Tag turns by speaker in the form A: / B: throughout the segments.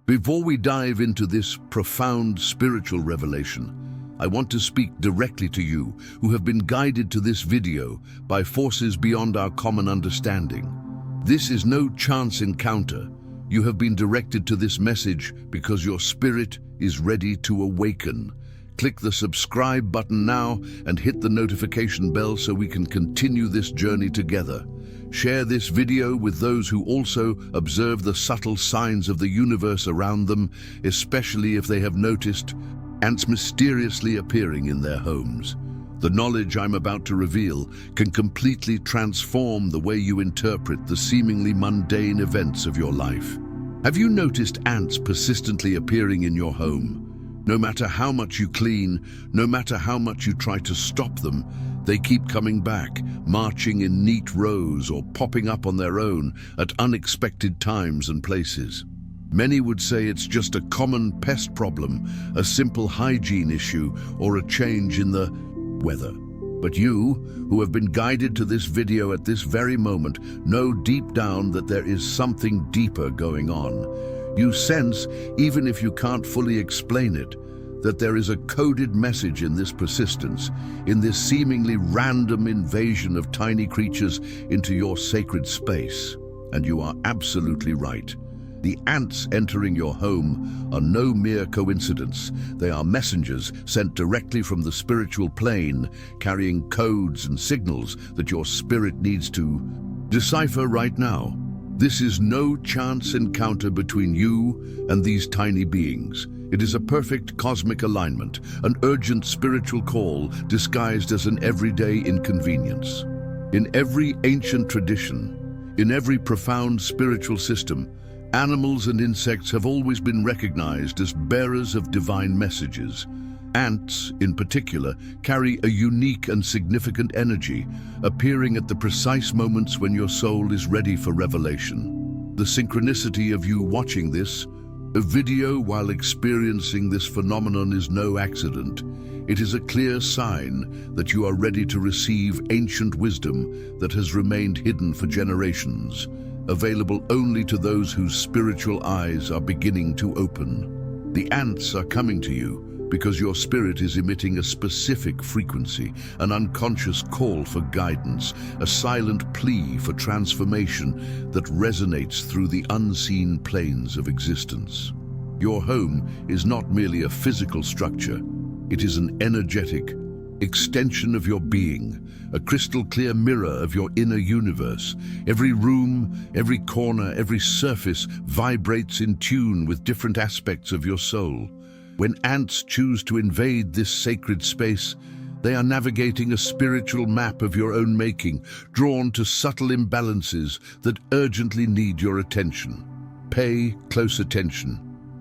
A: Before we dive into this profound spiritual revelation, I want to speak directly to you who have been guided to this video by forces beyond our common understanding. This is no chance encounter. You have been directed to this message because your spirit is ready to awaken. Click the subscribe button now and hit the notification bell so we can continue this journey together. Share this video with those who also observe the subtle signs of the universe around them, especially if they have noticed ants mysteriously appearing in their homes. The knowledge I'm about to reveal can completely transform the way you interpret the seemingly mundane events of your life. Have you noticed ants persistently appearing in your home? No matter how much you clean, no matter how much you try to stop them, they keep coming back, marching in neat rows or popping up on their own at unexpected times and places. Many would say it's just a common pest problem, a simple hygiene issue, or a change in the weather. But you, who have been guided to this video at this very moment, know deep down that there is something deeper going on. You sense, even if you can't fully explain it, that there is a coded message in this persistence, in this seemingly random invasion of tiny creatures into your sacred space. And you are absolutely right. The ants entering your home are no mere coincidence. They are messengers sent directly from the spiritual plane, carrying codes and signals that your spirit needs to decipher right now. This is no chance encounter between you and these tiny beings. It is a perfect cosmic alignment, an urgent spiritual call disguised as an everyday inconvenience. In every ancient tradition, in every profound spiritual system, animals and insects have always been recognized as bearers of divine messages. Ants, in particular, carry a unique and significant energy, appearing at the precise moments when your soul is ready for revelation. The synchronicity of you watching this video while experiencing this phenomenon is no accident. It is a clear sign that you are ready to receive ancient wisdom that has remained hidden for generations, available only to those whose spiritual eyes are beginning to open. The ants are coming to you because your spirit is emitting a specific frequency, an unconscious call for guidance, a silent plea for transformation that resonates through the unseen planes of existence. Your home is not merely a physical structure, it is an energetic extension of your being, a crystal clear mirror of your inner universe. Every room, every corner, every surface vibrates in tune with different aspects of your soul. When ants choose to invade this sacred space, they are navigating a spiritual map of your own making, drawn to subtle imbalances that urgently need your attention. Pay close attention.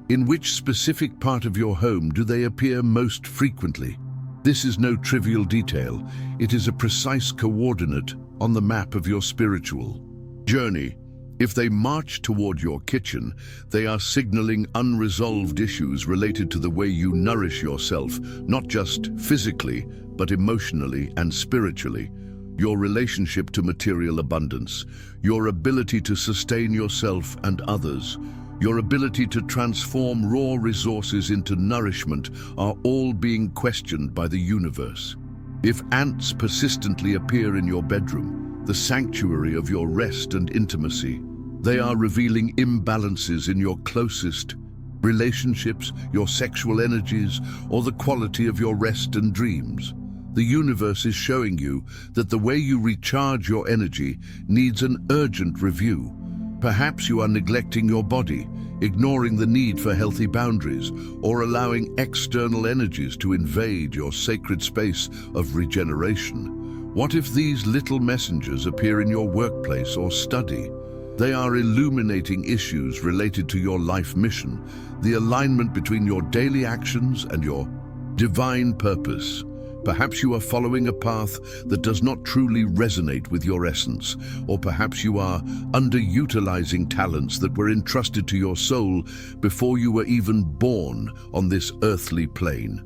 A: In which specific part of your home do they appear most frequently? This is no trivial detail. It is a precise coordinate on the map of your spiritual journey. If they march toward your kitchen, they are signaling unresolved issues related to the way you nourish yourself, not just physically, but emotionally and spiritually. Your relationship to material abundance, your ability to sustain yourself and others, your ability to transform raw resources into nourishment are all being questioned by the universe. If ants persistently appear in your bedroom, the sanctuary of your rest and intimacy, they are revealing imbalances in your closest relationships, your sexual energies, or the quality of your rest and dreams. The universe is showing you that the way you recharge your energy needs an urgent review. Perhaps you are neglecting your body, ignoring the need for healthy boundaries, or allowing external energies to invade your sacred space of regeneration. What if these little messengers appear in your workplace or study? They are illuminating issues related to your life mission, the alignment between your daily actions and your divine purpose. Perhaps you are following a path that does not truly resonate with your essence, or perhaps you are underutilizing talents that were entrusted to your soul before you were even born on this earthly plane.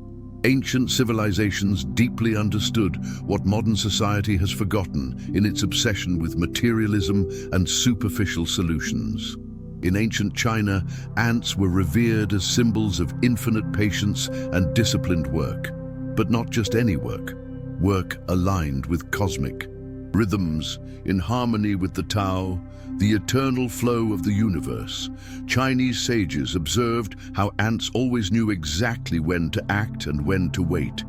A: Ancient civilizations deeply understood what modern society has forgotten in its obsession with materialism and superficial solutions. In ancient China, ants were revered as symbols of infinite patience and disciplined work. But not just any work. Work aligned with cosmic rhythms, in harmony with the Tao, the eternal flow of the universe. Chinese sages observed how ants always knew exactly when to act and when to wait,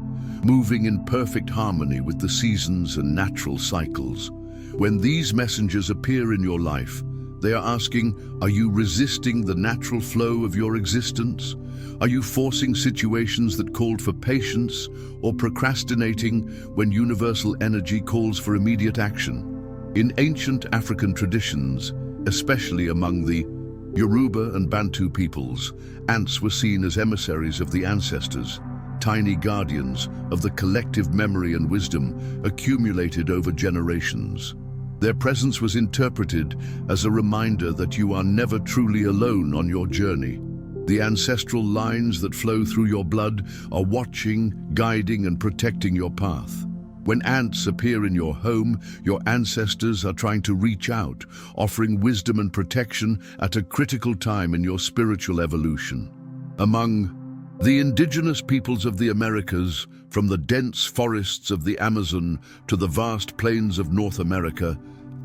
A: moving in perfect harmony with the seasons and natural cycles. When these messengers appear in your life, they are asking, are you resisting the natural flow of your existence? Are you forcing situations that called for patience, or procrastinating when universal energy calls for immediate action? In ancient African traditions, especially among the Yoruba and Bantu peoples, ants were seen as emissaries of the ancestors, tiny guardians of the collective memory and wisdom accumulated over generations. Their presence was interpreted as a reminder that you are never truly alone on your journey. The ancestral lines that flow through your blood are watching, guiding, and protecting your path. When ants appear in your home, your ancestors are trying to reach out, offering wisdom and protection at a critical time in your spiritual evolution. Among the indigenous peoples of the Americas, from the dense forests of the Amazon to the vast plains of North America,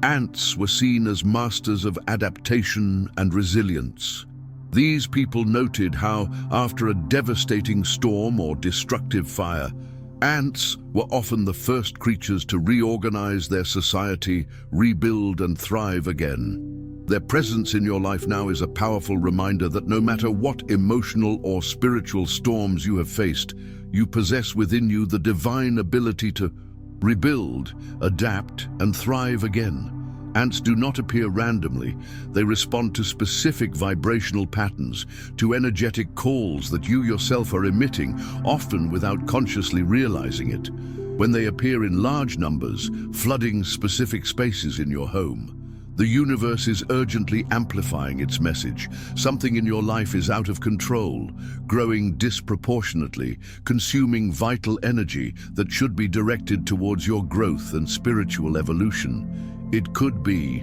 A: ants were seen as masters of adaptation and resilience. These people noted how, after a devastating storm or destructive fire, ants were often the first creatures to reorganize their society, rebuild, and thrive again. Their presence in your life now is a powerful reminder that no matter what emotional or spiritual storms you have faced, you possess within you the divine ability to rebuild, adapt, and thrive again. Ants do not appear randomly. They respond to specific vibrational patterns, to energetic calls that you yourself are emitting, often without consciously realizing it. When they appear in large numbers, flooding specific spaces in your home, the universe is urgently amplifying its message. Something in your life is out of control, growing disproportionately, consuming vital energy that should be directed towards your growth and spiritual evolution. It could be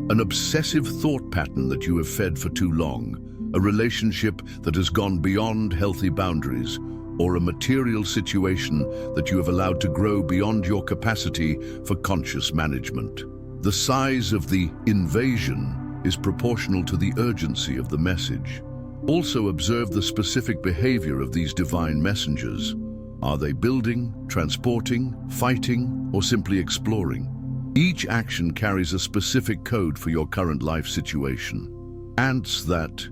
A: an obsessive thought pattern that you have fed for too long, a relationship that has gone beyond healthy boundaries, or a material situation that you have allowed to grow beyond your capacity for conscious management. The size of the invasion is proportional to the urgency of the message. Also observe the specific behavior of these divine messengers. Are they building, transporting, fighting, or simply exploring? Each action carries a specific code for your current life situation. Ants that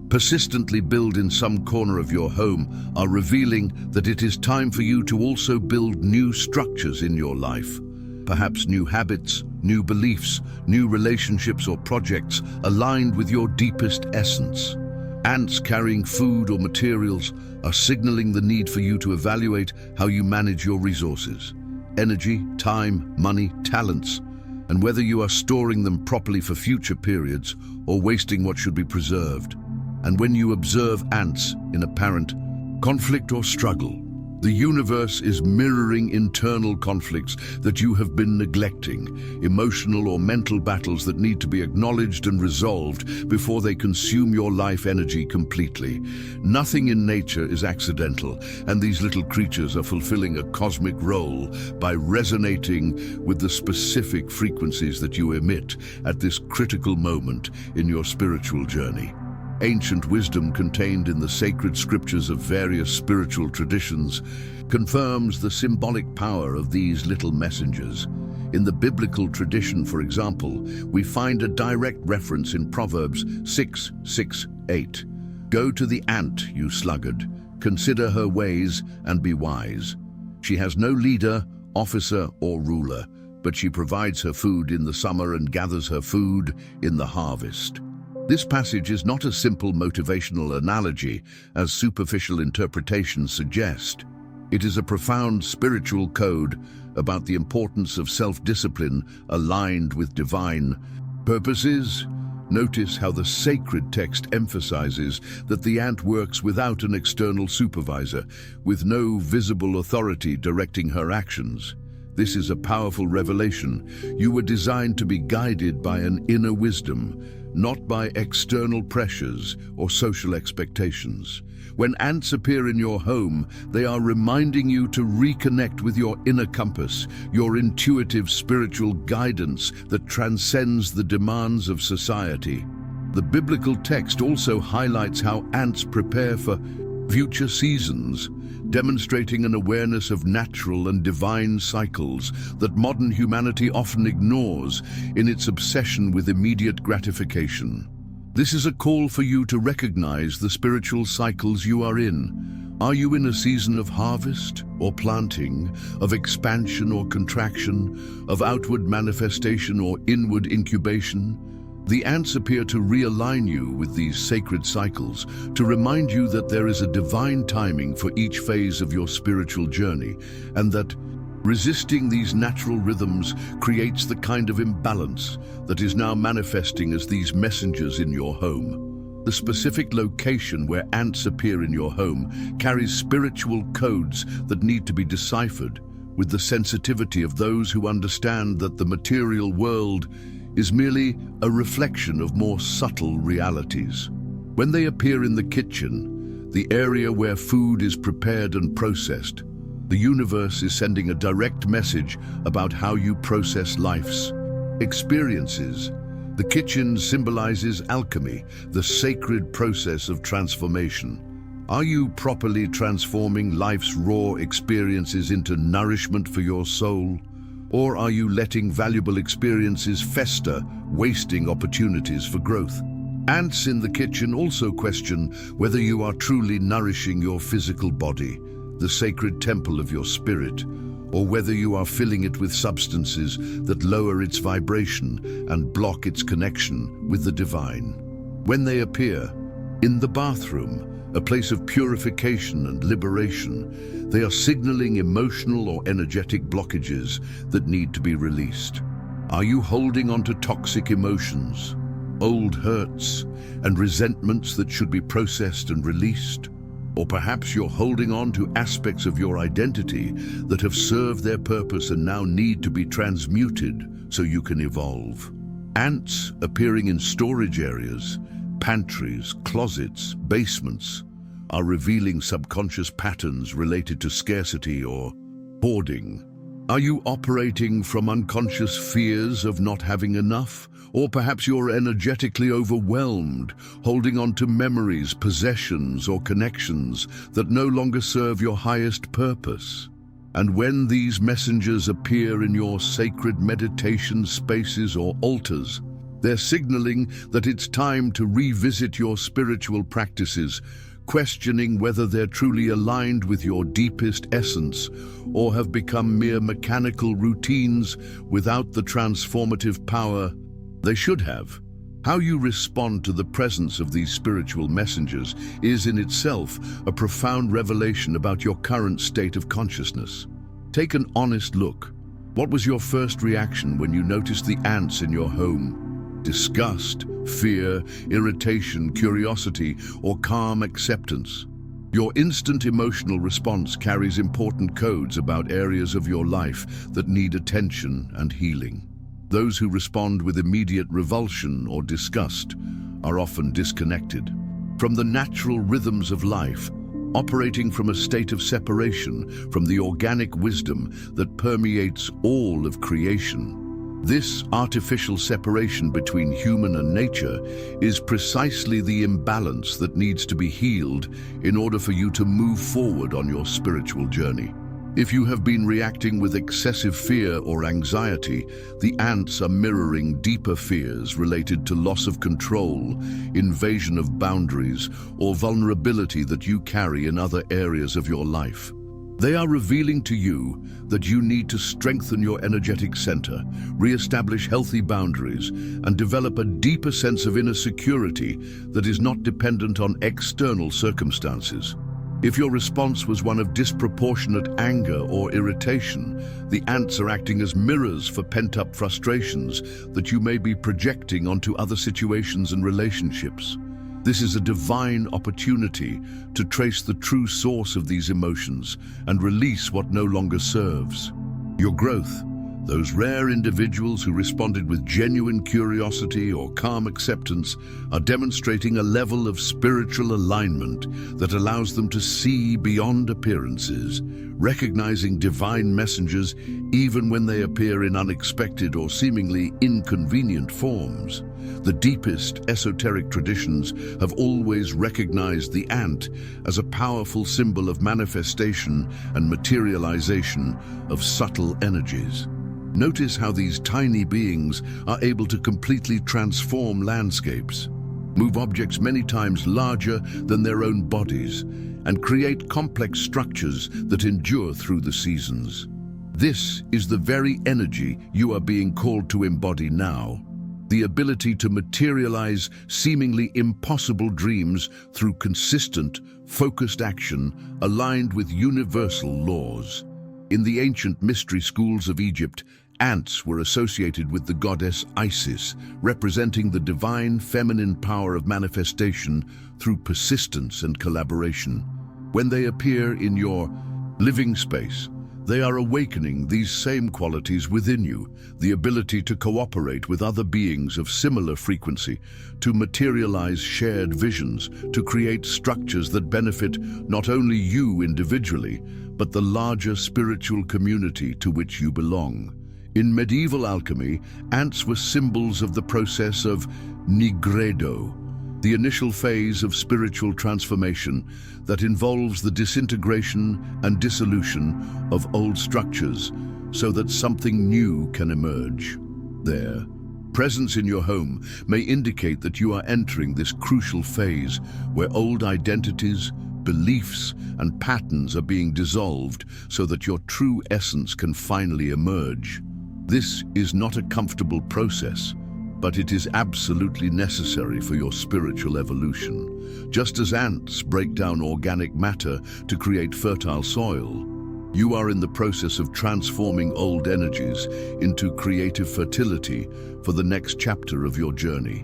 A: persistently build in some corner of your home are revealing that it is time for you to also build new structures in your life. Perhaps new habits, new beliefs, new relationships or projects aligned with your deepest essence. Ants carrying food or materials are signaling the need for you to evaluate how you manage your resources. Energy, time, money, talents, and whether you are storing them properly for future periods or wasting what should be preserved. And when you observe ants in apparent conflict or struggle, the universe is mirroring internal conflicts that you have been neglecting, emotional or mental battles that need to be acknowledged and resolved before they consume your life energy completely. Nothing in nature is accidental, and these little creatures are fulfilling a cosmic role by resonating with the specific frequencies that you emit at this critical moment in your spiritual journey. Ancient wisdom contained in the sacred scriptures of various spiritual traditions confirms the symbolic power of these little messengers. In the biblical tradition, for example, we find a direct reference in Proverbs 6:6-8. Go to the ant, you sluggard, consider her ways and be wise. She has no leader, officer or ruler, but she provides her food in the summer and gathers her food in the harvest. This passage is not a simple motivational analogy, as superficial interpretations suggest. It is a profound spiritual code about the importance of self-discipline aligned with divine purposes. Notice how the sacred text emphasizes that the ant works without an external supervisor, with no visible authority directing her actions. This is a powerful revelation. You were designed to be guided by an inner wisdom, not by external pressures or social expectations. When ants appear in your home, they are reminding you to reconnect with your inner compass, your intuitive spiritual guidance that transcends the demands of society. The biblical text also highlights how ants prepare for future seasons, demonstrating an awareness of natural and divine cycles that modern humanity often ignores in its obsession with immediate gratification. This is a call for you to recognize the spiritual cycles you are in. Are you in a season of harvest or planting, of expansion or contraction, of outward manifestation or inward incubation? The ants appear to realign you with these sacred cycles, to remind you that there is a divine timing for each phase of your spiritual journey, and that resisting these natural rhythms creates the kind of imbalance that is now manifesting as these messengers in your home. The specific location where ants appear in your home carries spiritual codes that need to be deciphered with the sensitivity of those who understand that the material world is merely a reflection of more subtle realities. When they appear in the kitchen, the area where food is prepared and processed, the universe is sending a direct message about how you process life's experiences. The kitchen symbolizes alchemy, the sacred process of transformation. Are you properly transforming life's raw experiences into nourishment for your soul? Or are you letting valuable experiences fester, wasting opportunities for growth? Ants in the kitchen also question whether you are truly nourishing your physical body, the sacred temple of your spirit, or whether you are filling it with substances that lower its vibration and block its connection with the divine. When they appear in the bathroom, a place of purification and liberation, they are signaling emotional or energetic blockages that need to be released. Are you holding on to toxic emotions, old hurts, and resentments that should be processed and released? Or perhaps you're holding on to aspects of your identity that have served their purpose and now need to be transmuted so you can evolve. Ants appearing in storage areas, pantries, closets, basements, are revealing subconscious patterns related to scarcity or hoarding. Are you operating from unconscious fears of not having enough? Or perhaps you're energetically overwhelmed, holding on to memories, possessions, or connections that no longer serve your highest purpose. And when these messengers appear in your sacred meditation spaces or altars, they're signaling that it's time to revisit your spiritual practices, questioning whether they're truly aligned with your deepest essence or have become mere mechanical routines without the transformative power they should have. How you respond to the presence of these spiritual messengers is in itself a profound revelation about your current state of consciousness. Take an honest look. What was your first reaction when you noticed the ants in your home? Disgust, fear, irritation, curiosity, or calm acceptance? Your instant emotional response carries important codes about areas of your life that need attention and healing. Those who respond with immediate revulsion or disgust are often disconnected from the natural rhythms of life, operating from a state of separation from the organic wisdom that permeates all of creation. This artificial separation between human and nature is precisely the imbalance that needs to be healed in order for you to move forward on your spiritual journey. If you have been reacting with excessive fear or anxiety, the ants are mirroring deeper fears related to loss of control, invasion of boundaries, or vulnerability that you carry in other areas of your life. They are revealing to you that you need to strengthen your energetic center, re-establish healthy boundaries, and develop a deeper sense of inner security that is not dependent on external circumstances. If your response was one of disproportionate anger or irritation, the ants are acting as mirrors for pent-up frustrations that you may be projecting onto other situations and relationships. This is a divine opportunity to trace the true source of these emotions and release what no longer serves. Your growth, Those rare individuals who responded with genuine curiosity or calm acceptance are demonstrating a level of spiritual alignment that allows them to see beyond appearances, recognizing divine messengers even when they appear in unexpected or seemingly inconvenient forms. The deepest esoteric traditions have always recognized the ant as a powerful symbol of manifestation and materialization of subtle energies. Notice how these tiny beings are able to completely transform landscapes, move objects many times larger than their own bodies, and create complex structures that endure through the seasons. This is the very energy you are being called to embody now. The ability to materialize seemingly impossible dreams through consistent, focused action aligned with universal laws. In the ancient mystery schools of Egypt, ants were associated with the goddess Isis, representing the divine feminine power of manifestation through persistence and collaboration. When they appear in your living space, they are awakening these same qualities within you, the ability to cooperate with other beings of similar frequency, to materialize shared visions, to create structures that benefit not only you individually, but the larger spiritual community to which you belong. In medieval alchemy, ants were symbols of the process of nigredo, the initial phase of spiritual transformation that involves the disintegration and dissolution of old structures so that something new can emerge. Their presence in your home may indicate that you are entering this crucial phase where old identities, beliefs, and patterns are being dissolved so that your true essence can finally emerge. This is not a comfortable process, but it is absolutely necessary for your spiritual evolution. Just as ants break down organic matter to create fertile soil, you are in the process of transforming old energies into creative fertility for the next chapter of your journey.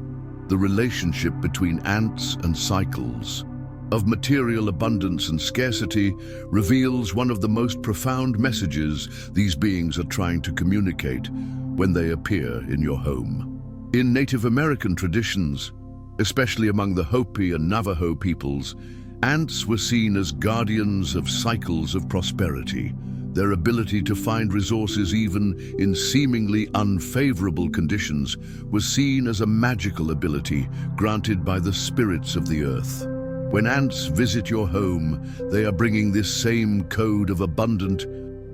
A: The relationship between ants and cycles of material abundance and scarcity reveals one of the most profound messages these beings are trying to communicate when they appear in your home. In Native American traditions, especially among the Hopi and Navajo peoples, ants were seen as guardians of cycles of prosperity. Their ability to find resources even in seemingly unfavorable conditions was seen as a magical ability granted by the spirits of the earth. When ants visit your home, they are bringing this same code of abundant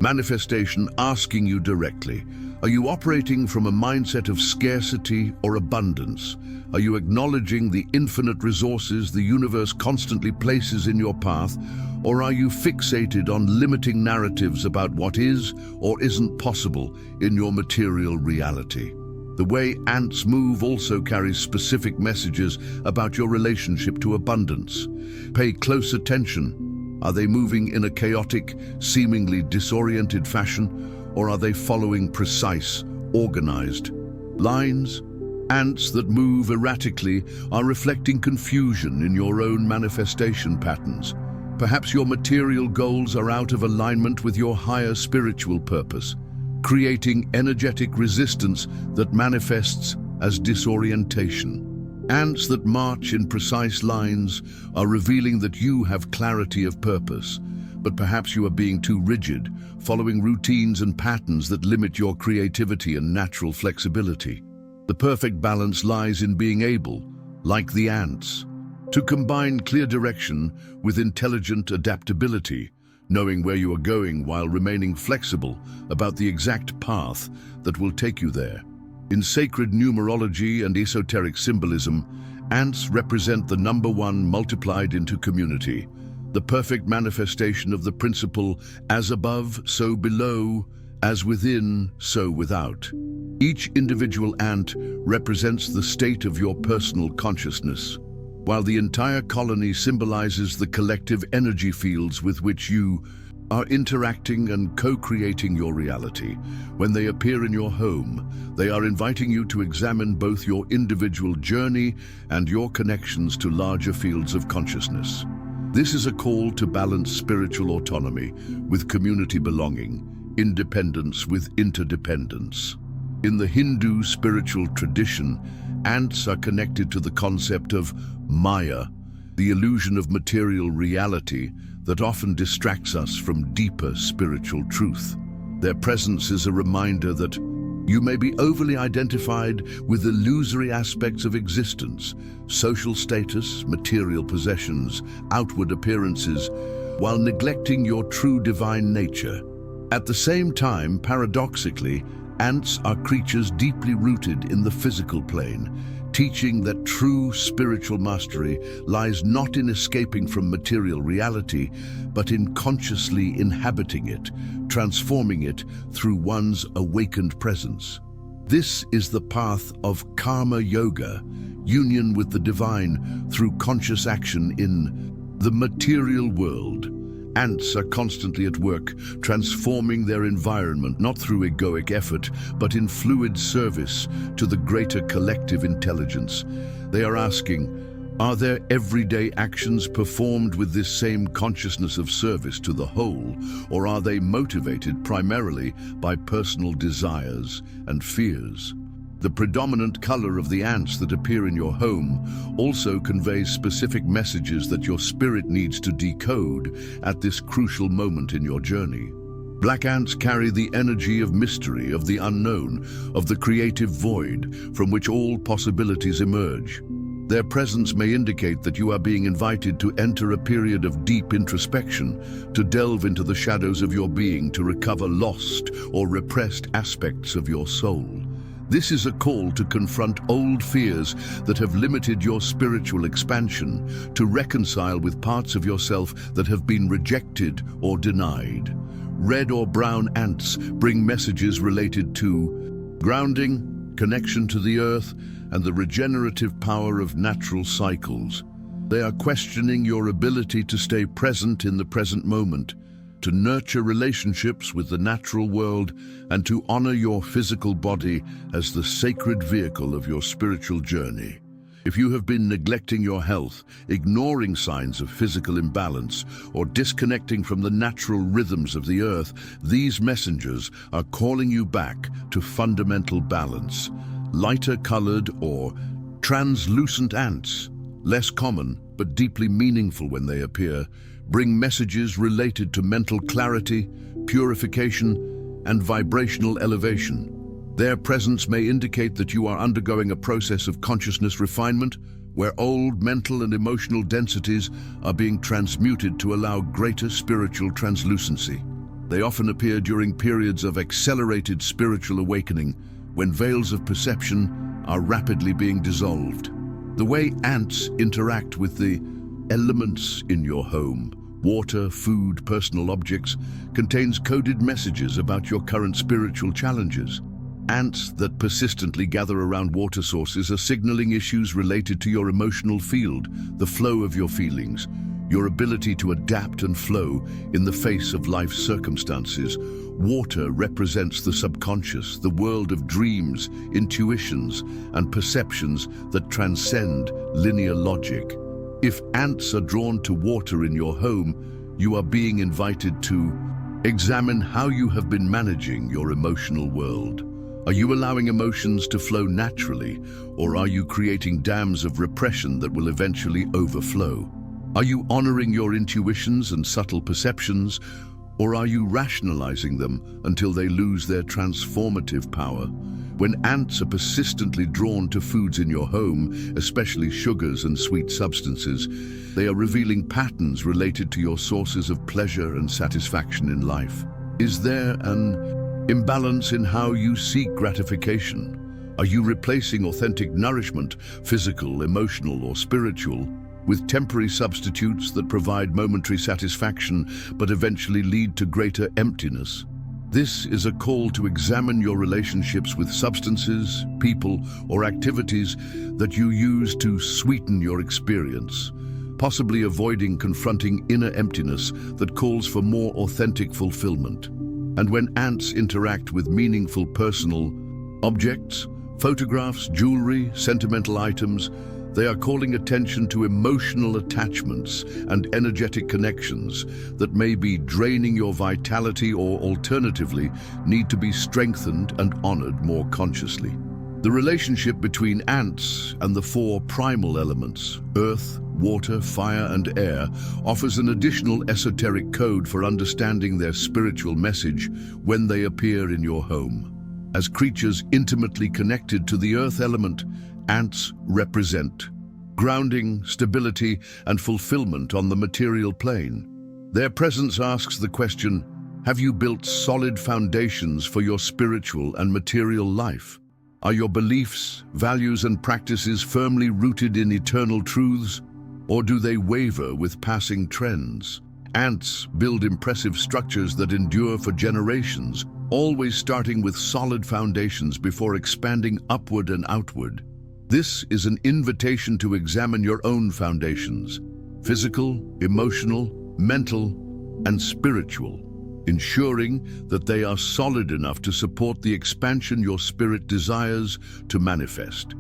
A: manifestation, asking you directly, are you operating from a mindset of scarcity or abundance? Are you acknowledging the infinite resources the universe constantly places in your path? Or are you fixated on limiting narratives about what is or isn't possible in your material reality? The way ants move also carries specific messages about your relationship to abundance. Pay close attention. Are they moving in a chaotic, seemingly disoriented fashion, or are they following precise, organized lines? Ants that move erratically are reflecting confusion in your own manifestation patterns. Perhaps your material goals are out of alignment with your higher spiritual purpose, creating energetic resistance that manifests as disorientation. Ants that march in precise lines are revealing that you have clarity of purpose, but perhaps you are being too rigid, following routines and patterns that limit your creativity and natural flexibility. The perfect balance lies in being able, like the ants, to combine clear direction with intelligent adaptability, knowing where you are going while remaining flexible about the exact path that will take you there. In sacred numerology and esoteric symbolism, ants represent the number one multiplied into community, the perfect manifestation of the principle, as above, so below, as within, so without. Each individual ant represents the state of your personal consciousness, while the entire colony symbolizes the collective energy fields with which you are interacting and co-creating your reality. When they appear in your home, they are inviting you to examine both your individual journey and your connections to larger fields of consciousness. This is a call to balance spiritual autonomy with community belonging, independence with interdependence. In the Hindu spiritual tradition, ants are connected to the concept of Maya, the illusion of material reality that often distracts us from deeper spiritual truth. Their presence is a reminder that you may be overly identified with illusory aspects of existence, social status, material possessions, outward appearances, while neglecting your true divine nature. At the same time, paradoxically, ants are creatures deeply rooted in the physical plane, teaching that true spiritual mastery lies not in escaping from material reality, but in consciously inhabiting it, transforming it through one's awakened presence. This is the path of karma yoga, union with the divine through conscious action in the material world. Ants are constantly at work, transforming their environment not through egoic effort, but in fluid service to the greater collective intelligence. They are asking, are their everyday actions performed with this same consciousness of service to the whole, or are they motivated primarily by personal desires and fears? The predominant color of the ants that appear in your home also conveys specific messages that your spirit needs to decode at this crucial moment in your journey. Black ants carry the energy of mystery, of the unknown, of the creative void from which all possibilities emerge. Their presence may indicate that you are being invited to enter a period of deep introspection, to delve into the shadows of your being, to recover lost or repressed aspects of your soul. This is a call to confront old fears that have limited your spiritual expansion, to reconcile with parts of yourself that have been rejected or denied. Red or brown ants bring messages related to grounding, connection to the earth, and the regenerative power of natural cycles. They are questioning your ability to stay present in the present moment, to nurture relationships with the natural world, and to honor your physical body as the sacred vehicle of your spiritual journey. If you have been neglecting your health, ignoring signs of physical imbalance, or disconnecting from the natural rhythms of the earth, these messengers are calling you back to fundamental balance. Lighter colored or translucent ants, less common but deeply meaningful when they appear, bring messages related to mental clarity, purification, and vibrational elevation. Their presence may indicate that you are undergoing a process of consciousness refinement, where old mental and emotional densities are being transmuted to allow greater spiritual translucency. They often appear during periods of accelerated spiritual awakening, when veils of perception are rapidly being dissolved. The way ants interact with the elements in your home, water, food, personal objects, contains coded messages about your current spiritual challenges. Ants that persistently gather around water sources are signaling issues related to your emotional field, the flow of your feelings, your ability to adapt and flow in the face of life's circumstances. Water represents the subconscious, the world of dreams, intuitions, and perceptions that transcend linear logic. If ants are drawn to water in your home, you are being invited to examine how you have been managing your emotional world. Are you allowing emotions to flow naturally, or are you creating dams of repression that will eventually overflow? Are you honoring your intuitions and subtle perceptions, or are you rationalizing them until they lose their transformative power? When ants are persistently drawn to foods in your home, especially sugars and sweet substances, they are revealing patterns related to your sources of pleasure and satisfaction in life. Is there an imbalance in how you seek gratification? Are you replacing authentic nourishment, physical, emotional, or spiritual, with temporary substitutes that provide momentary satisfaction but eventually lead to greater emptiness? This is a call to examine your relationships with substances, people, or activities that you use to sweeten your experience, possibly avoiding confronting inner emptiness that calls for more authentic fulfillment. And when ants interact with meaningful personal objects, photographs, jewelry, sentimental items, They are calling attention to emotional attachments and energetic connections that may be draining your vitality or alternatively need to be strengthened and honored more consciously. The relationship between ants and the four primal elements, earth, water, fire, and air, offers an additional esoteric code for understanding their spiritual message when they appear in your home. As creatures intimately connected to the earth element, ants represent grounding, stability, and fulfillment on the material plane. Their presence asks the question, have you built solid foundations for your spiritual and material life? Are your beliefs, values, and practices firmly rooted in eternal truths, or do they waver with passing trends? Ants build impressive structures that endure for generations, always starting with solid foundations before expanding upward and outward. This is an invitation to examine your own foundations, physical, emotional, mental, and spiritual, ensuring that they are solid enough to support the expansion your spirit desires to manifest.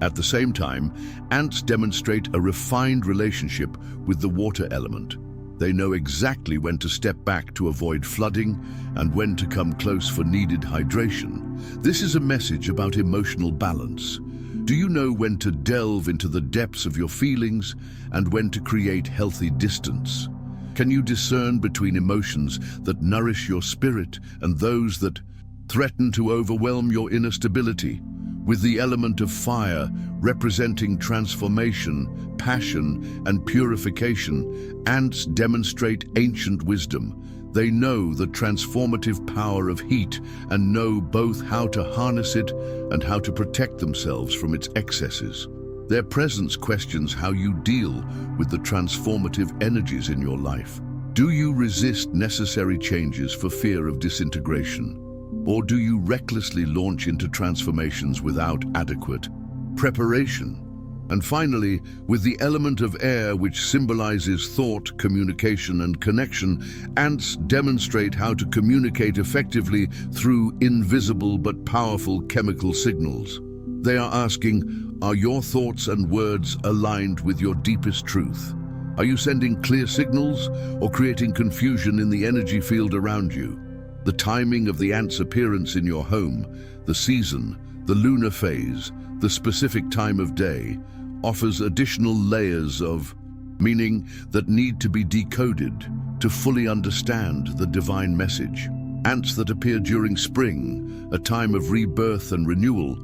A: At the same time, ants demonstrate a refined relationship with the water element. They know exactly when to step back to avoid flooding and when to come close for needed hydration. This is a message about emotional balance. Do you know when to delve into the depths of your feelings and when to create healthy distance? Can you discern between emotions that nourish your spirit and those that threaten to overwhelm your inner stability? With the element of fire representing transformation, passion, and purification, ants demonstrate ancient wisdom. They know the transformative power of heat and know both how to harness it and how to protect themselves from its excesses. Their presence questions how you deal with the transformative energies in your life. Do you resist necessary changes for fear of disintegration? Or do you recklessly launch into transformations without adequate preparation? And finally, with the element of air, which symbolizes thought, communication, and connection, ants demonstrate how to communicate effectively through invisible but powerful chemical signals. They are asking, are your thoughts and words aligned with your deepest truth? Are you sending clear signals or creating confusion in the energy field around you? The timing of the ant's appearance in your home, the season, the lunar phase, the specific time of day, offers additional layers of meaning that need to be decoded to fully understand the divine message. Ants that appear during spring, a time of rebirth and renewal,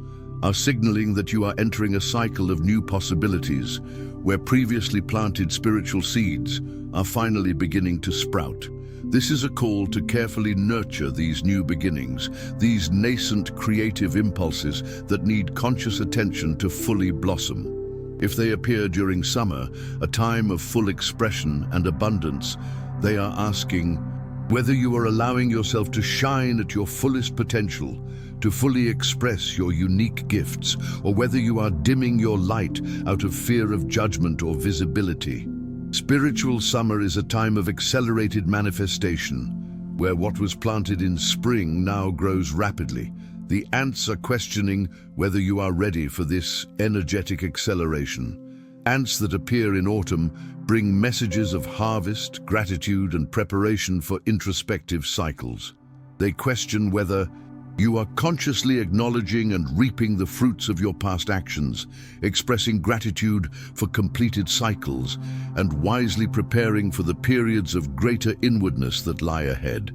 A: are signaling that you are entering a cycle of new possibilities, where previously planted spiritual seeds are finally beginning to sprout. This is a call to carefully nurture these new beginnings, these nascent creative impulses that need conscious attention to fully blossom. If they appear during summer, a time of full expression and abundance, they are asking whether you are allowing yourself to shine at your fullest potential, to fully express your unique gifts, or whether you are dimming your light out of fear of judgment or visibility. Spiritual summer is a time of accelerated manifestation, where what was planted in spring now grows rapidly. The ants are questioning whether you are ready for this energetic acceleration. Ants that appear in autumn bring messages of harvest, gratitude, and preparation for introspective cycles. They question whether you are consciously acknowledging and reaping the fruits of your past actions, expressing gratitude for completed cycles, and wisely preparing for the periods of greater inwardness that lie ahead.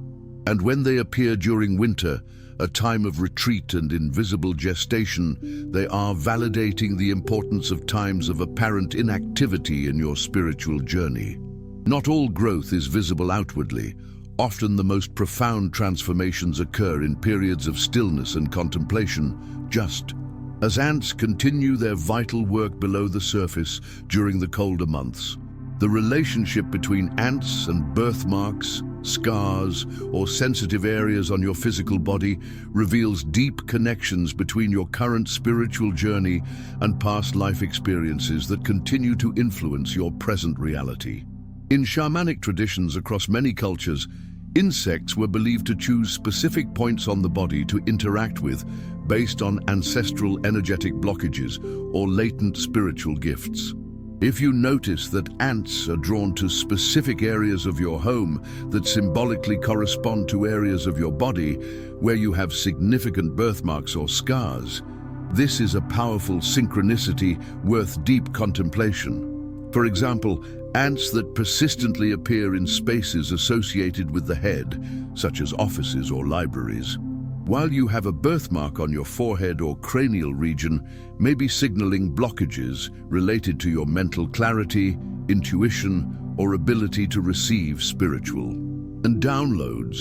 A: And when they appear during winter, a time of retreat and invisible gestation, they are validating the importance of times of apparent inactivity in your spiritual journey. Not all growth is visible outwardly. Often the most profound transformations occur in periods of stillness and contemplation, just as ants continue their vital work below the surface during the colder months. The relationship between ants and birthmarks, scars, or sensitive areas on your physical body reveals deep connections between your current spiritual journey and past life experiences that continue to influence your present reality. In shamanic traditions across many cultures, Insects were believed to choose specific points on the body to interact with based on ancestral energetic blockages or latent spiritual gifts. If you notice that ants are drawn to specific areas of your home that symbolically correspond to areas of your body where you have significant birthmarks or scars, this is a powerful synchronicity worth deep contemplation. For example, ants that persistently appear in spaces associated with the head, such as offices or libraries, while you have a birthmark on your forehead or cranial region, may be signaling blockages related to your mental clarity, intuition, or ability to receive spiritual and downloads,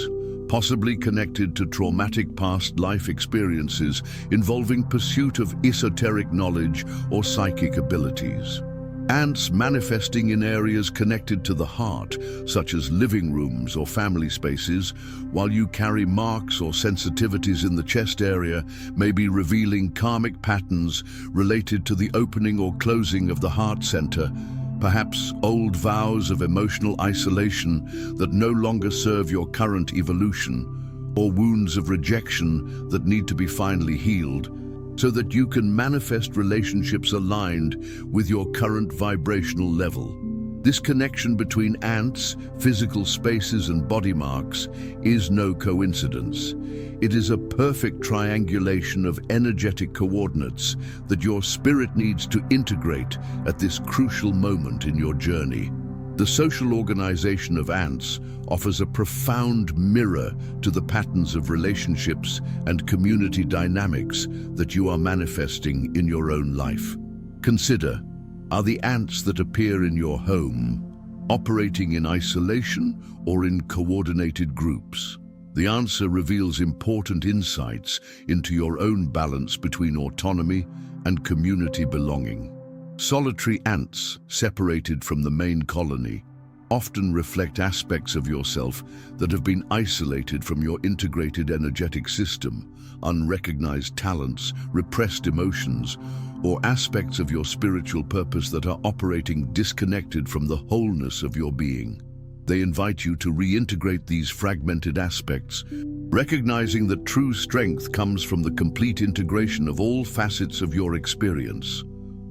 A: possibly connected to traumatic past life experiences involving pursuit of esoteric knowledge or psychic abilities. Ants manifesting in areas connected to the heart, such as living rooms or family spaces, while you carry marks or sensitivities in the chest area, may be revealing karmic patterns related to the opening or closing of the heart center, perhaps old vows of emotional isolation that no longer serve your current evolution, or wounds of rejection that need to be finally healed, so that you can manifest relationships aligned with your current vibrational level. This connection between ants, physical spaces, and body marks is no coincidence. It is a perfect triangulation of energetic coordinates that your spirit needs to integrate at this crucial moment in your journey. The social organization of ants offers a profound mirror to the patterns of relationships and community dynamics that you are manifesting in your own life. Consider, are the ants that appear in your home operating in isolation or in coordinated groups? The answer reveals important insights into your own balance between autonomy and community belonging. Solitary ants, separated from the main colony, often reflect aspects of yourself that have been isolated from your integrated energetic system, unrecognized talents, repressed emotions, or aspects of your spiritual purpose that are operating disconnected from the wholeness of your being. They invite you to reintegrate these fragmented aspects, recognizing that true strength comes from the complete integration of all facets of your experience.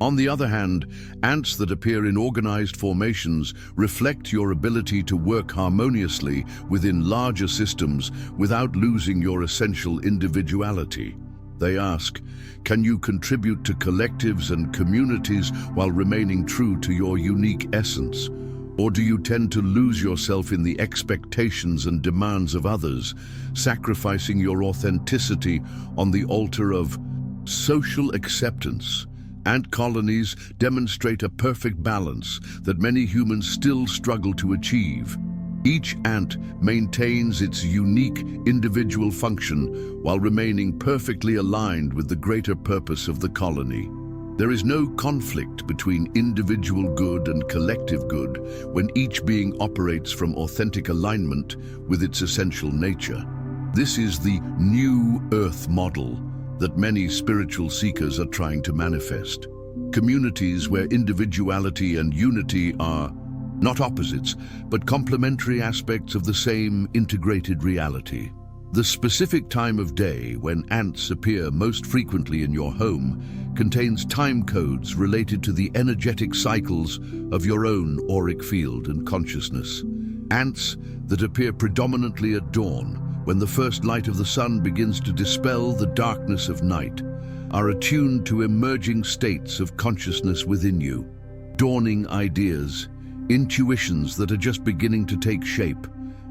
A: On the other hand, ants that appear in organized formations reflect your ability to work harmoniously within larger systems without losing your essential individuality. They ask, can you contribute to collectives and communities while remaining true to your unique essence? Or do you tend to lose yourself in the expectations and demands of others, sacrificing your authenticity on the altar of social acceptance? Ant colonies demonstrate a perfect balance that many humans still struggle to achieve. Each ant maintains its unique individual function while remaining perfectly aligned with the greater purpose of the colony. There is no conflict between individual good and collective good when each being operates from authentic alignment with its essential nature. This is the New Earth model that many spiritual seekers are trying to manifest. Communities where individuality and unity are not opposites, but complementary aspects of the same integrated reality. The specific time of day when ants appear most frequently in your home contains time codes related to the energetic cycles of your own auric field and consciousness. Ants that appear predominantly at dawn, when the first light of the sun begins to dispel the darkness of night, are attuned to emerging states of consciousness within you, dawning ideas, intuitions that are just beginning to take shape,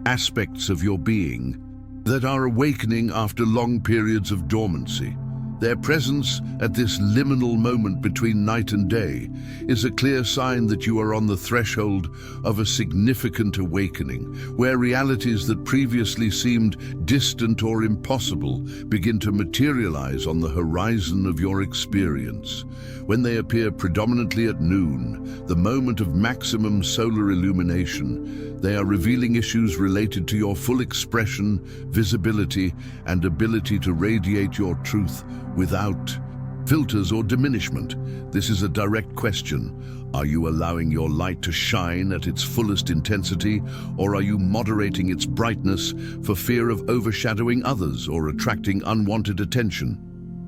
A: aspects of your being that are awakening after long periods of dormancy. Their presence at this liminal moment between night and day is a clear sign that you are on the threshold of a significant awakening, where realities that previously seemed distant or impossible begin to materialize on the horizon of your experience. When they appear predominantly at noon, the moment of maximum solar illumination, they are revealing issues related to your full expression, visibility, and ability to radiate your truth without filters, or diminishment? This is a direct question. Are you allowing your light to shine at its fullest intensity, or are you moderating its brightness for fear of overshadowing others or attracting unwanted attention?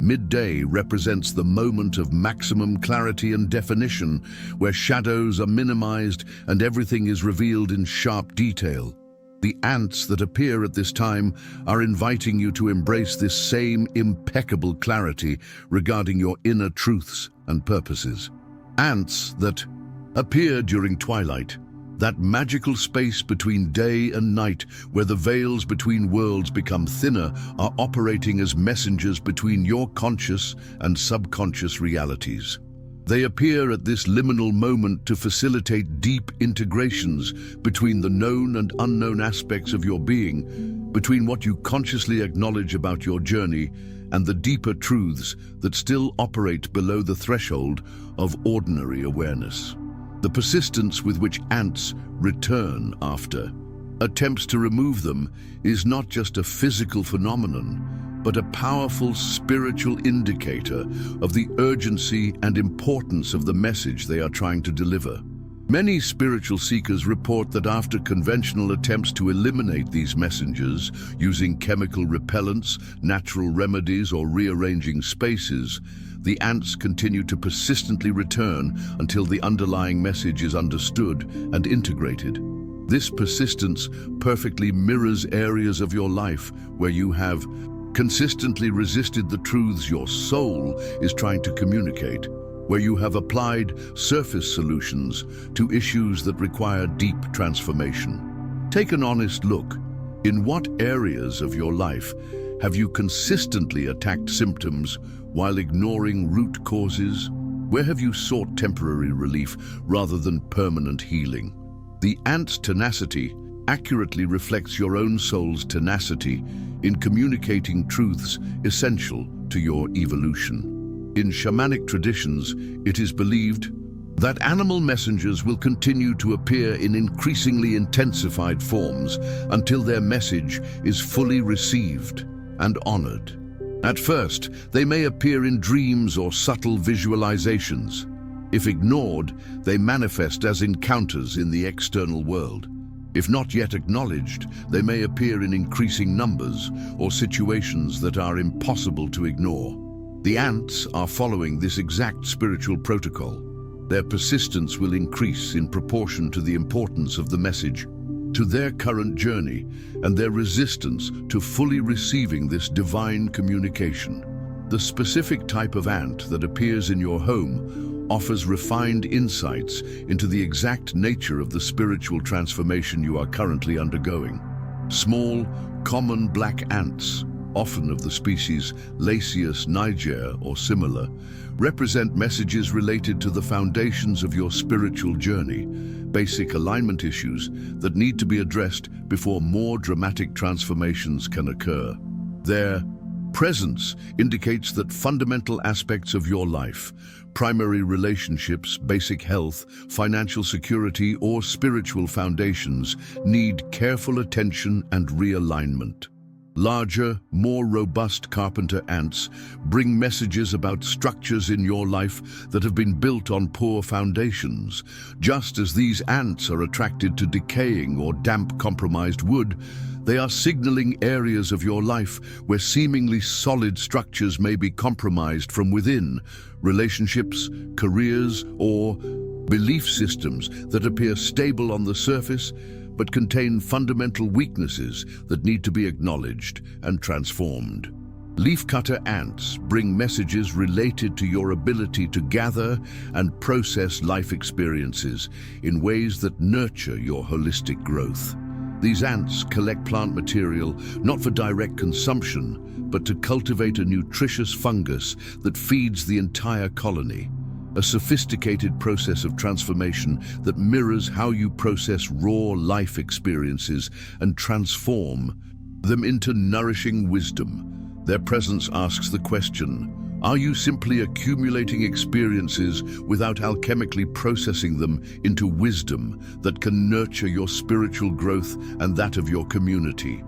A: Midday represents the moment of maximum clarity and definition, where shadows are minimized and everything is revealed in sharp detail. The ants that appear at this time are inviting you to embrace this same impeccable clarity regarding your inner truths and purposes. Ants that appear during twilight, that magical space between day and night where the veils between worlds become thinner, are operating as messengers between your conscious and subconscious realities. They appear at this liminal moment to facilitate deep integrations between the known and unknown aspects of your being, between what you consciously acknowledge about your journey and the deeper truths that still operate below the threshold of ordinary awareness. The persistence with which ants return after attempts to remove them is not just a physical phenomenon, but a powerful spiritual indicator of the urgency and importance of the message they are trying to deliver. Many spiritual seekers report that after conventional attempts to eliminate these messengers using chemical repellents, natural remedies, or rearranging spaces, the ants continue to persistently return until the underlying message is understood and integrated. This persistence perfectly mirrors areas of your life where you have consistently resisted the truths your soul is trying to communicate, where you have applied surface solutions to issues that require deep transformation. Take an honest look. In what areas of your life have you consistently attacked symptoms while ignoring root causes? Where have you sought temporary relief rather than permanent healing? The ant's tenacity accurately reflects your own soul's tenacity in communicating truths essential to your evolution. In shamanic traditions, it is believed that animal messengers will continue to appear in increasingly intensified forms until their message is fully received and honored. At first, they may appear in dreams or subtle visualizations. If ignored, they manifest as encounters in the external world. If not yet acknowledged, they may appear in increasing numbers or situations that are impossible to ignore. The ants are following this exact spiritual protocol. Their persistence will increase in proportion to the importance of the message, to their current journey, and their resistance to fully receiving this divine communication. The specific type of ant that appears in your home offers refined insights into the exact nature of the spiritual transformation you are currently undergoing. Small, common black ants, often of the species Lasius niger or similar, represent messages related to the foundations of your spiritual journey, basic alignment issues that need to be addressed before more dramatic transformations can occur. Their presence indicates that fundamental aspects of your life, primary relationships, basic health, financial security, or spiritual foundations, need careful attention and realignment. Larger, more robust carpenter ants bring messages about structures in your life that have been built on poor foundations. Just as these ants are attracted to decaying or damp compromised wood, they are signaling areas of your life where seemingly solid structures may be compromised from within, relationships, careers, or belief systems that appear stable on the surface but contain fundamental weaknesses that need to be acknowledged and transformed. Leafcutter ants bring messages related to your ability to gather and process life experiences in ways that nurture your holistic growth. These ants collect plant material not for direct consumption, but to cultivate a nutritious fungus that feeds the entire colony. A sophisticated process of transformation that mirrors how you process raw life experiences and transform them into nourishing wisdom. Their presence asks the question, are you simply accumulating experiences without alchemically processing them into wisdom that can nurture your spiritual growth and that of your community?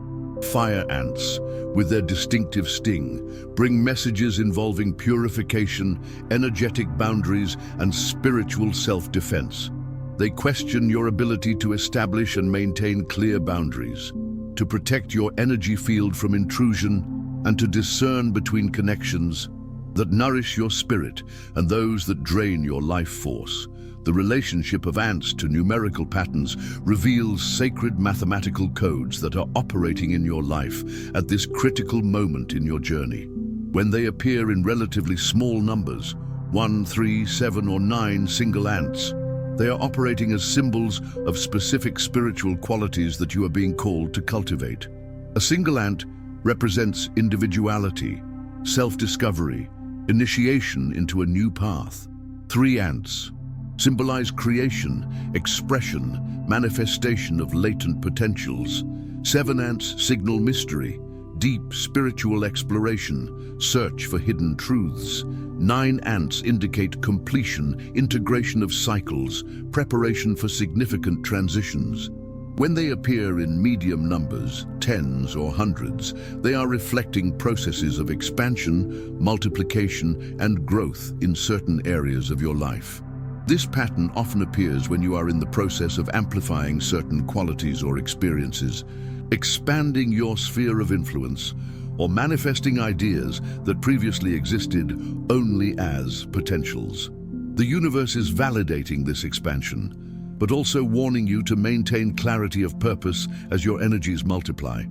A: Fire ants, with their distinctive sting, bring messages involving purification, energetic boundaries, and spiritual self-defense. They question your ability to establish and maintain clear boundaries, to protect your energy field from intrusion, and to discern between connections that nourish your spirit and those that drain your life force. The relationship of ants to numerical patterns reveals sacred mathematical codes that are operating in your life at this critical moment in your journey. When they appear in relatively small numbers, 1, 3, 7, or 9 single ants, they are operating as symbols of specific spiritual qualities that you are being called to cultivate. A single ant represents individuality, self-discovery, initiation into a new path. 3 ants symbolize creation, expression, manifestation of latent potentials. 7 ants signal mystery, deep spiritual exploration, search for hidden truths. 9 ants indicate completion, integration of cycles, preparation for significant transitions. When they appear in medium numbers, tens or hundreds, they are reflecting processes of expansion, multiplication, and growth in certain areas of your life. This pattern often appears when you are in the process of amplifying certain qualities or experiences, expanding your sphere of influence, or manifesting ideas that previously existed only as potentials. The universe is validating this expansion, but also warning you to maintain clarity of purpose as your energies multiply.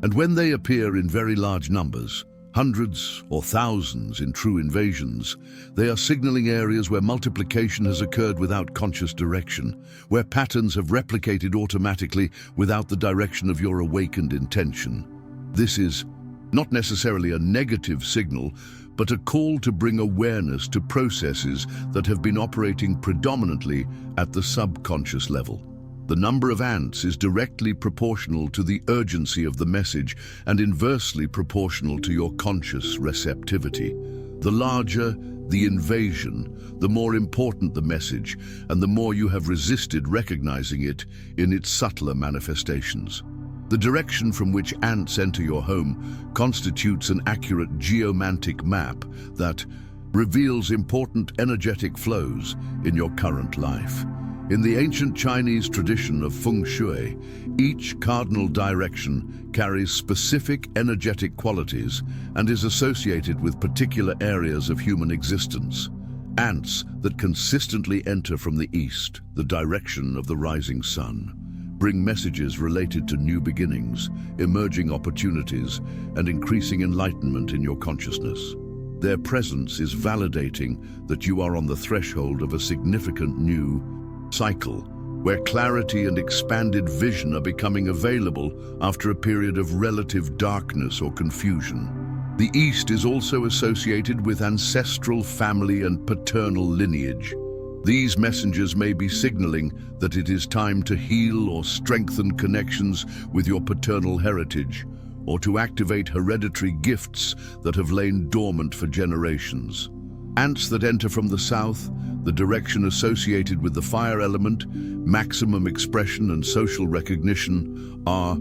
A: And when they appear in very large numbers, hundreds or thousands in true invasions, they are signaling areas where multiplication has occurred without conscious direction, where patterns have replicated automatically without the direction of your awakened intention. This is not necessarily a negative signal, but a call to bring awareness to processes that have been operating predominantly at the subconscious level. The number of ants is directly proportional to the urgency of the message and inversely proportional to your conscious receptivity. The larger the invasion, the more important the message, and the more you have resisted recognizing it in its subtler manifestations. The direction from which ants enter your home constitutes an accurate geomantic map that reveals important energetic flows in your current life. In the ancient Chinese tradition of feng shui, each cardinal direction carries specific energetic qualities and is associated with particular areas of human existence. Ants that consistently enter from the east, the direction of the rising sun, bring messages related to new beginnings, emerging opportunities, and increasing enlightenment in your consciousness. Their presence is validating that you are on the threshold of a significant new cycle, where clarity and expanded vision are becoming available after a period of relative darkness or confusion. The East is also associated with ancestral family and paternal lineage. These messengers may be signaling that it is time to heal or strengthen connections with your paternal heritage, or to activate hereditary gifts that have lain dormant for generations. Ants that enter from the south, the direction associated with the fire element, maximum expression and social recognition, are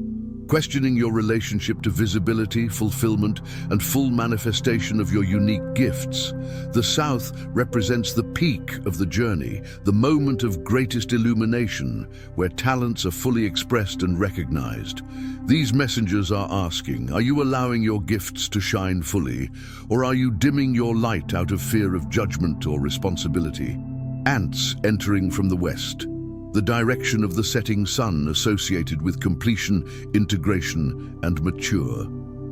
A: questioning your relationship to visibility, fulfillment, and full manifestation of your unique gifts. The south represents the peak of the journey, the moment of greatest illumination, where talents are fully expressed and recognized. These messengers are asking, are you allowing your gifts to shine fully, or are you dimming your light out of fear of judgment or responsibility? Ants entering from the west, the direction of the setting sun associated with completion, integration, and mature.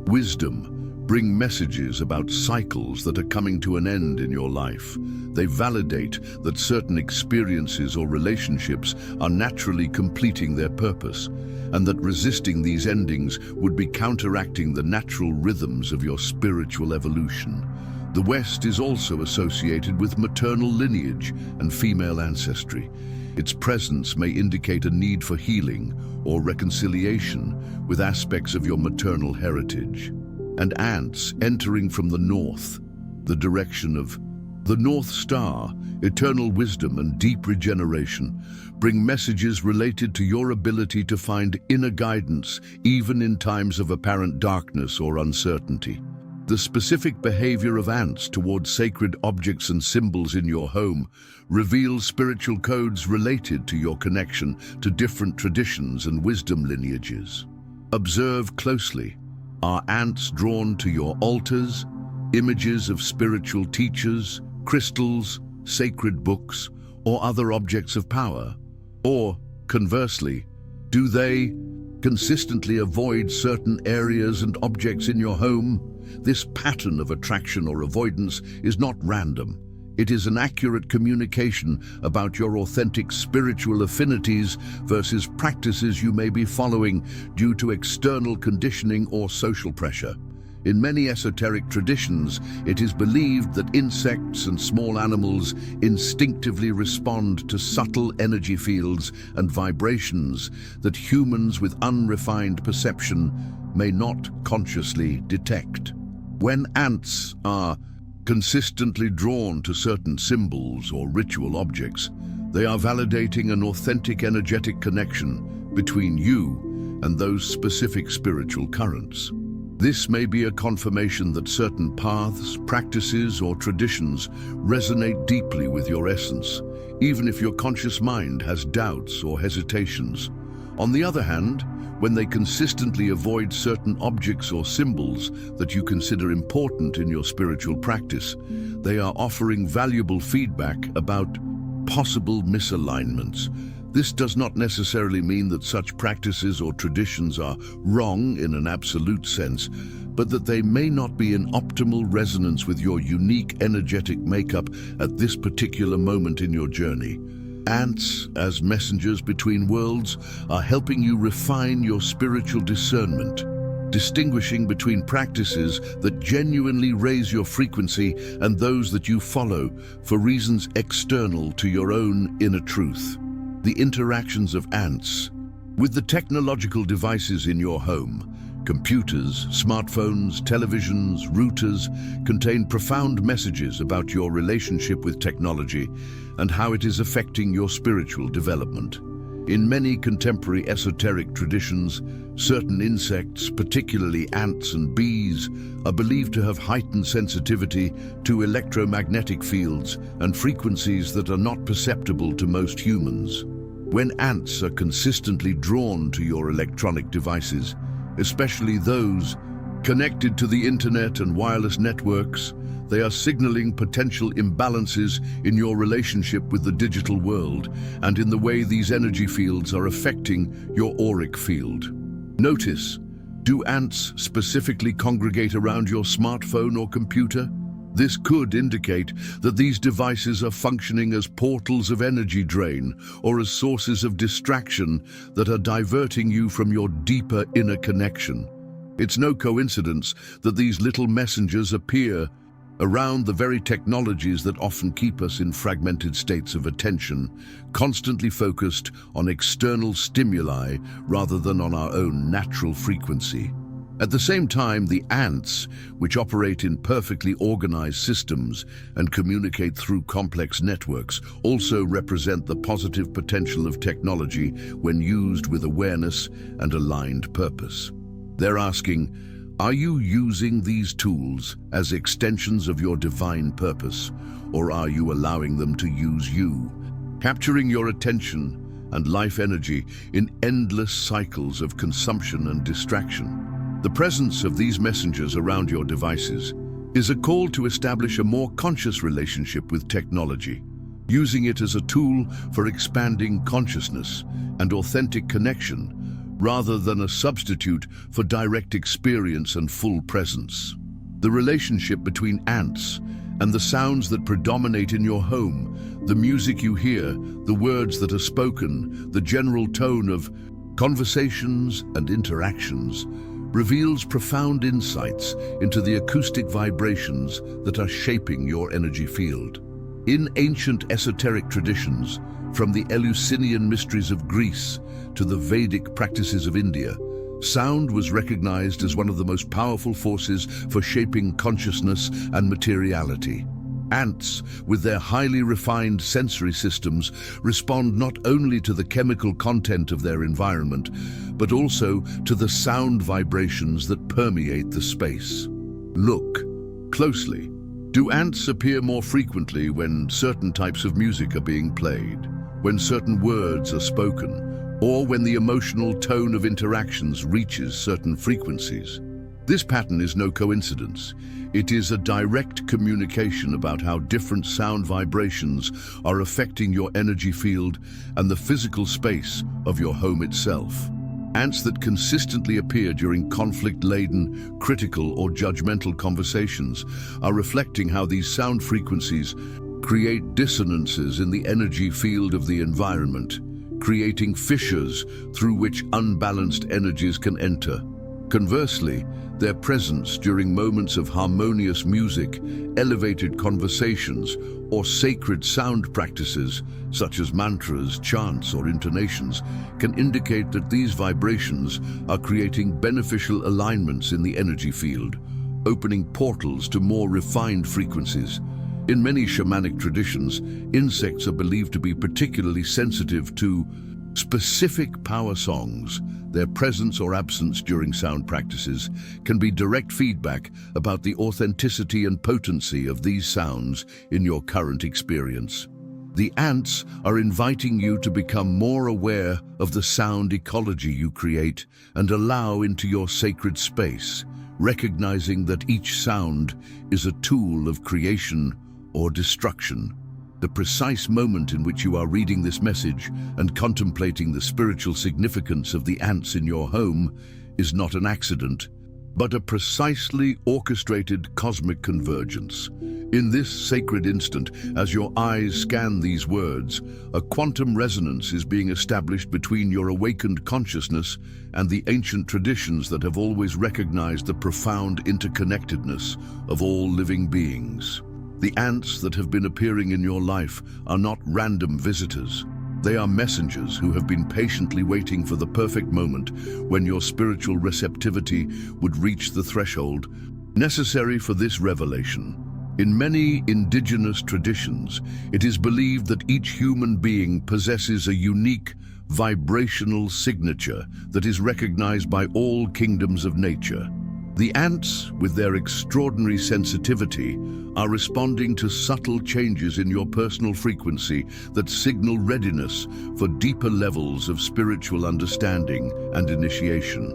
A: Wisdom bring messages about cycles that are coming to an end in your life. They validate that certain experiences or relationships are naturally completing their purpose, and that resisting these endings would be counteracting the natural rhythms of your spiritual evolution. The West is also associated with maternal lineage and female ancestry. Its presence may indicate a need for healing or reconciliation with aspects of your maternal heritage. And ants entering from the north, the direction of The North Star, eternal wisdom and deep regeneration, bring messages related to your ability to find inner guidance even in times of apparent darkness or uncertainty. The specific behavior of ants towards sacred objects and symbols in your home reveals spiritual codes related to your connection to different traditions and wisdom lineages. Observe closely. Are ants drawn to your altars, images of spiritual teachers, crystals, sacred books, or other objects of power? Or, conversely, do they consistently avoid certain areas and objects in your home? This pattern of attraction or avoidance is not random. It is an accurate communication about your authentic spiritual affinities versus practices you may be following due to external conditioning or social pressure. In many esoteric traditions, it is believed that insects and small animals instinctively respond to subtle energy fields and vibrations that humans with unrefined perception may not consciously detect. When ants are consistently drawn to certain symbols or ritual objects, they are validating an authentic energetic connection between you and those specific spiritual currents. This may be a confirmation that certain paths, practices, or traditions resonate deeply with your essence, even if your conscious mind has doubts or hesitations. On the other hand, when they consistently avoid certain objects or symbols that you consider important in your spiritual practice, they are offering valuable feedback about possible misalignments. This does not necessarily mean that such practices or traditions are wrong in an absolute sense, but that they may not be in optimal resonance with your unique energetic makeup at this particular moment in your journey. Ants, as messengers between worlds, are helping you refine your spiritual discernment, distinguishing between practices that genuinely raise your frequency and those that you follow for reasons external to your own inner truth. The interactions of ants with the technological devices in your home, computers, smartphones, televisions, routers, contain profound messages about your relationship with technology and how it is affecting your spiritual development. In many contemporary esoteric traditions, certain insects, particularly ants and bees, are believed to have heightened sensitivity to electromagnetic fields and frequencies that are not perceptible to most humans. When ants are consistently drawn to your electronic devices, especially those connected to the internet and wireless networks, they are signaling potential imbalances in your relationship with the digital world and in the way these energy fields are affecting your auric field. Notice, do ants specifically congregate around your smartphone or computer? This could indicate that these devices are functioning as portals of energy drain or as sources of distraction that are diverting you from your deeper inner connection. It's no coincidence that these little messengers appear around the very technologies that often keep us in fragmented states of attention, constantly focused on external stimuli rather than on our own natural frequency. At the same time, the ants, which operate in perfectly organized systems and communicate through complex networks, also represent the positive potential of technology when used with awareness and aligned purpose. They're asking, are you using these tools as extensions of your divine purpose, or are you allowing them to use you, capturing your attention and life energy in endless cycles of consumption and distraction? The presence of these messengers around your devices is a call to establish a more conscious relationship with technology, using it as a tool for expanding consciousness and authentic connection, rather than a substitute for direct experience and full presence. The relationship between ants and the sounds that predominate in your home, the music you hear, the words that are spoken, the general tone of conversations and interactions, reveals profound insights into the acoustic vibrations that are shaping your energy field. In ancient esoteric traditions, from the Eleusinian mysteries of Greece to the Vedic practices of India, sound was recognized as one of the most powerful forces for shaping consciousness and materiality. Ants, with their highly refined sensory systems, respond not only to the chemical content of their environment, but also to the sound vibrations that permeate the space. Look closely. Do ants appear more frequently when certain types of music are being played, when certain words are spoken, or when the emotional tone of interactions reaches certain frequencies? This pattern is no coincidence. It is a direct communication about how different sound vibrations are affecting your energy field and the physical space of your home itself. Ants that consistently appear during conflict-laden, critical or judgmental conversations are reflecting how these sound frequencies create dissonances in the energy field of the environment, creating fissures through which unbalanced energies can enter. Conversely, their presence during moments of harmonious music, elevated conversations, or sacred sound practices, such as mantras, chants, or intonations, can indicate that these vibrations are creating beneficial alignments in the energy field, opening portals to more refined frequencies. In many shamanic traditions, insects are believed to be particularly sensitive to specific power songs. Their presence or absence during sound practices can be direct feedback about the authenticity and potency of these sounds in your current experience. The ants are inviting you to become more aware of the sound ecology you create and allow into your sacred space, recognizing that each sound is a tool of creation or destruction. The precise moment in which you are reading this message and contemplating the spiritual significance of the ants in your home is not an accident, but a precisely orchestrated cosmic convergence. In this sacred instant, as your eyes scan these words, a quantum resonance is being established between your awakened consciousness and the ancient traditions that have always recognized the profound interconnectedness of all living beings. The ants that have been appearing in your life are not random visitors. They are messengers who have been patiently waiting for the perfect moment when your spiritual receptivity would reach the threshold necessary for this revelation. In many indigenous traditions, it is believed that each human being possesses a unique vibrational signature that is recognized by all kingdoms of nature. The ants, with their extraordinary sensitivity, are responding to subtle changes in your personal frequency that signal readiness for deeper levels of spiritual understanding and initiation.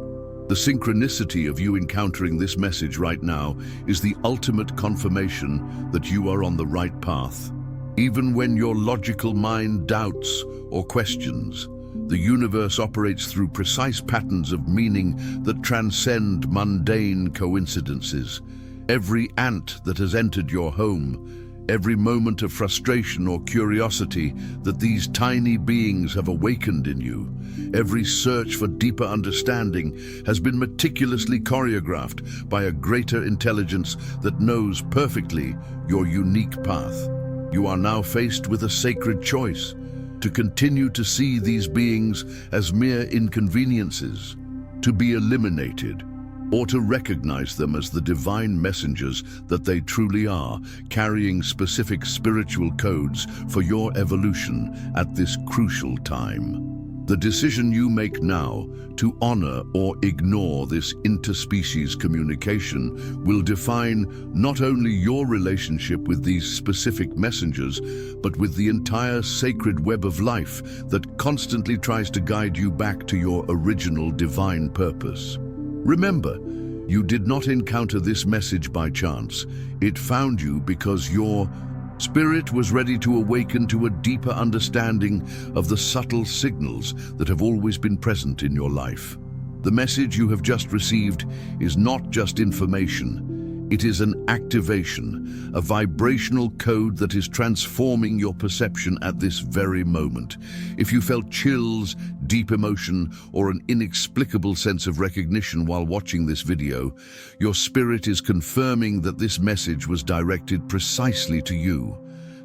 A: The synchronicity of you encountering this message right now is the ultimate confirmation that you are on the right path. Even when your logical mind doubts or questions, the universe operates through precise patterns of meaning that transcend mundane coincidences. Every ant that has entered your home, every moment of frustration or curiosity that these tiny beings have awakened in you, every search for deeper understanding has been meticulously choreographed by a greater intelligence that knows perfectly your unique path. You are now faced with a sacred choice: to continue to see these beings as mere inconveniences, to be eliminated, or to recognize them as the divine messengers that they truly are, carrying specific spiritual codes for your evolution at this crucial time. The decision you make now to honor or ignore this interspecies communication will define not only your relationship with these specific messengers, but with the entire sacred web of life that constantly tries to guide you back to your original divine purpose. Remember, you did not encounter this message by chance. It found you because your spirit was ready to awaken to a deeper understanding of the subtle signals that have always been present in your life. The message you have just received is not just information. It is an activation, a vibrational code that is transforming your perception at this very moment. If you felt chills, deep emotion, or an inexplicable sense of recognition while watching this video, your spirit is confirming that this message was directed precisely to you.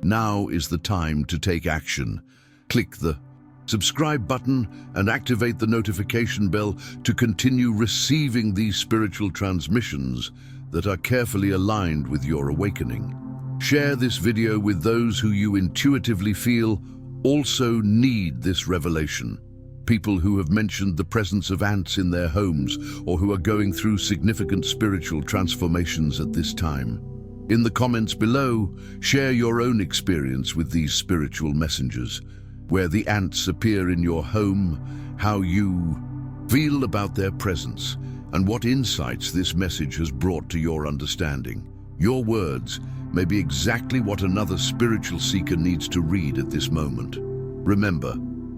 A: Now is the time to take action. Click the subscribe button and activate the notification bell to continue receiving these spiritual transmissions that are carefully aligned with your awakening. Share this video with those who you intuitively feel also need this revelation. People who have mentioned the presence of ants in their homes or who are going through significant spiritual transformations at this time. In the comments below, share your own experience with these spiritual messengers, where the ants appear in your home, how you feel about their presence, and what insights this message has brought to your understanding. Your words may be exactly what another spiritual seeker needs to read at this moment. Remember,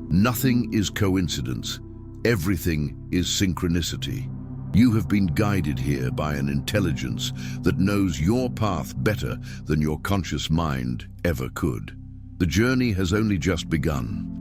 A: nothing is coincidence. Everything is synchronicity. You have been guided here by an intelligence that knows your path better than your conscious mind ever could. The journey has only just begun,